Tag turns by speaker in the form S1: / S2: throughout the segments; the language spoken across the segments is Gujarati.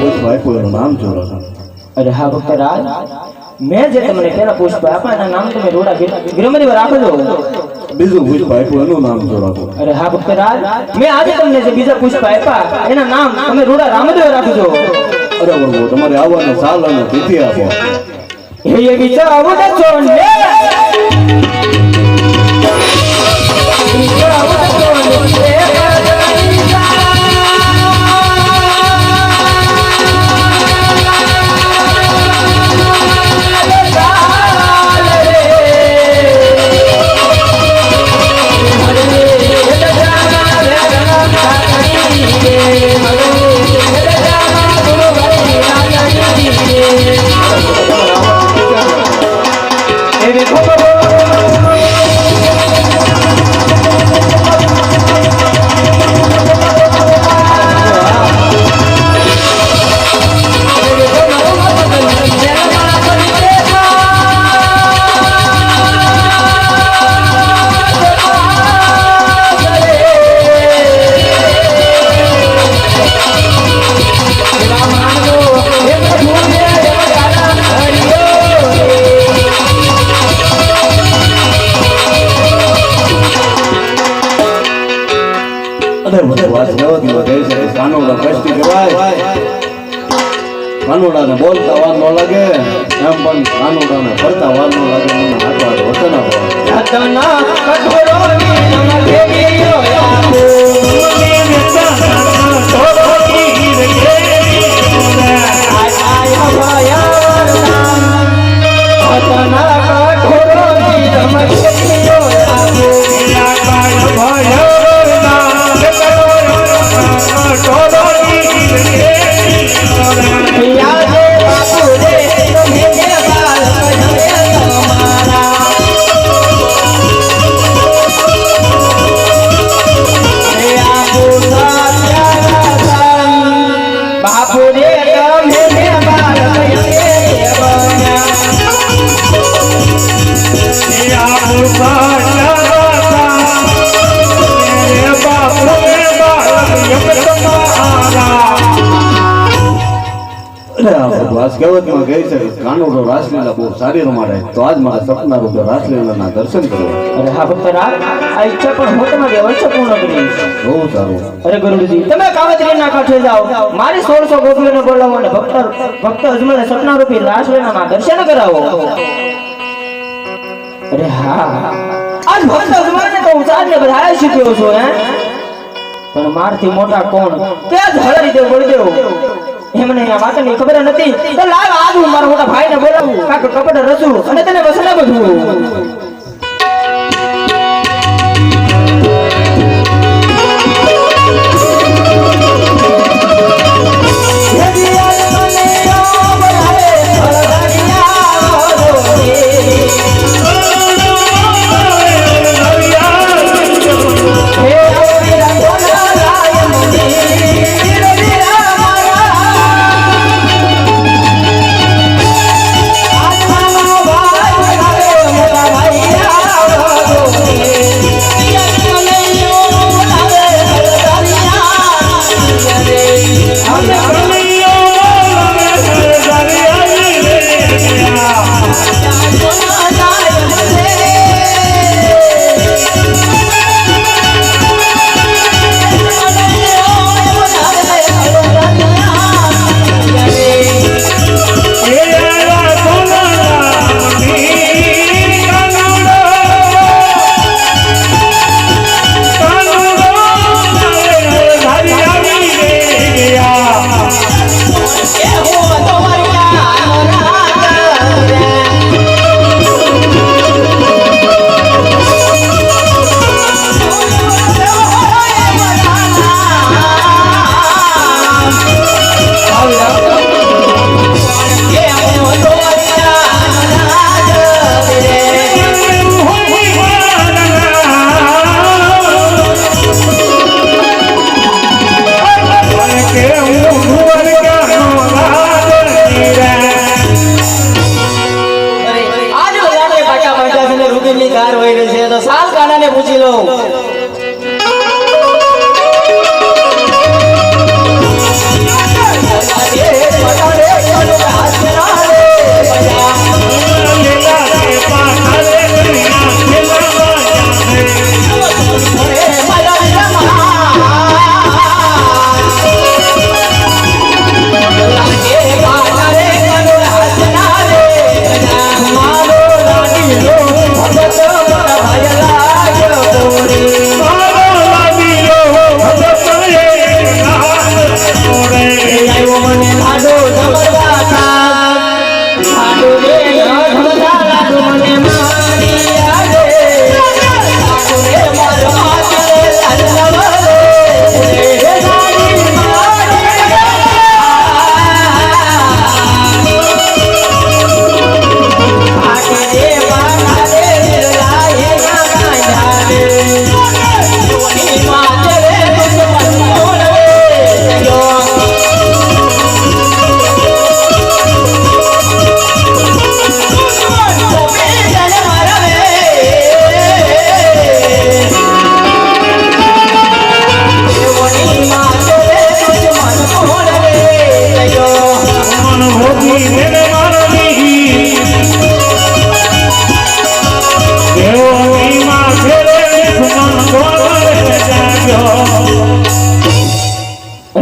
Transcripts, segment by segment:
S1: પુષ્પ આપ્યું એનું નામ જોડો.
S2: અરે હા ભક્તરાજ, મેં જે તમને પેલા પુષ્પ આપ્યા એના નામ તમે રોડા ગિરમરી પર રાખો છો.
S1: બીજું પુષ્પ આપ્યું એનું નામ જોડો.
S2: અરે હા ભક્તરાજ, મેં આજે તમને જે બીજા પુષ્પ આપ્યા એના નામ તમે રોડા રામદેવ રાખજો.
S1: અરે પ્રભુ, તમારે આવવાને સાલ અને તિથિ આપો.
S2: એ વિચાર આવું ને છો ને
S1: કાનોડાને બોલતા વાર ન લાગે એમ પણ કાનોડાને ફરતા વાર ન લાગે. મને હાથવા તો વતના કહેવતમાં કહે છે કાનોડો રાસલીલા બહુ સારી રમાડે. તો આજ મારા સપના રૂપે રાસલીલાના દર્શન કરવા.
S2: અરે હા ભક્તરાજ, આ ઈચ્છા પણ હું તમારી અવશ્ય પૂર્ણ કરીશ.
S1: બહુ સારું.
S2: અરે ગુરુજી, તમે કાવતરીના કાંઠે જાઓ, મારી 1600 ગોપીઓને બોલાવો અને ભક્ત અજમલે સપના રૂપી રાસલીલાના દર્શન કરાવો. અરે હા, આજ ભક્ત અજમલને તો ઉચારને બધાય શીખ્યો છો હે, પણ મારથી મોટા કોણ તે જ હળરી દેવ બળદેવ એમને આ વાતની ખબર નથી. તો લાવ આજ હું મારા મોટા ભાઈને બોલાવું, કાક કપડ રચું અને તેને વસને બધું. ભાઈ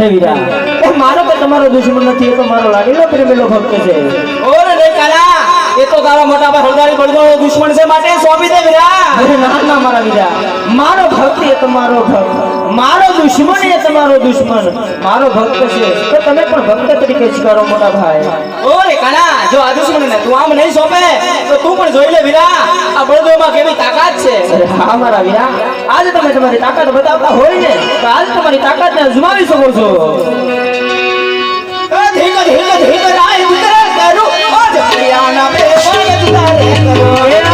S2: હે વીરા એ મારો કે તમારો દુશ્મન નથી એ તો મારો લાડીલો પ્રેમેલો ભક્ત છે
S3: ઓરે રે કાલા એ તો તારા મોટા ભાઈ હળદારી પડદો દુશ્મન છે માટે સોંપી દે વીરા
S2: અરે ના ના મારા વીરા મારો ભક્ત એ તમારો ભક્ત મારો દુશ્મન એ તમારો દુશ્મન મારો ભક્ત છે તો તમે પણ ભક્ત તરીકે સ્વીકારો મોટા ભાઈ
S3: ઓરે કાલા જો આ દુશ્મન ને તું આમ નહીં સોંપે તો તું પણ જોઈ લે વીરા આ બળદોમાં કેવી તાકાત છે
S2: અરે હા મારા વીરા આજે તમે તમારી તાકાત બતાવતા હોય ને તો આજે તમારી તાકાતને અજમાવી શકો છો
S3: ધીક ધીક ધીક રાય ઉતરે કરું ઓ જલિયાના બે વણ ઉતારે કરો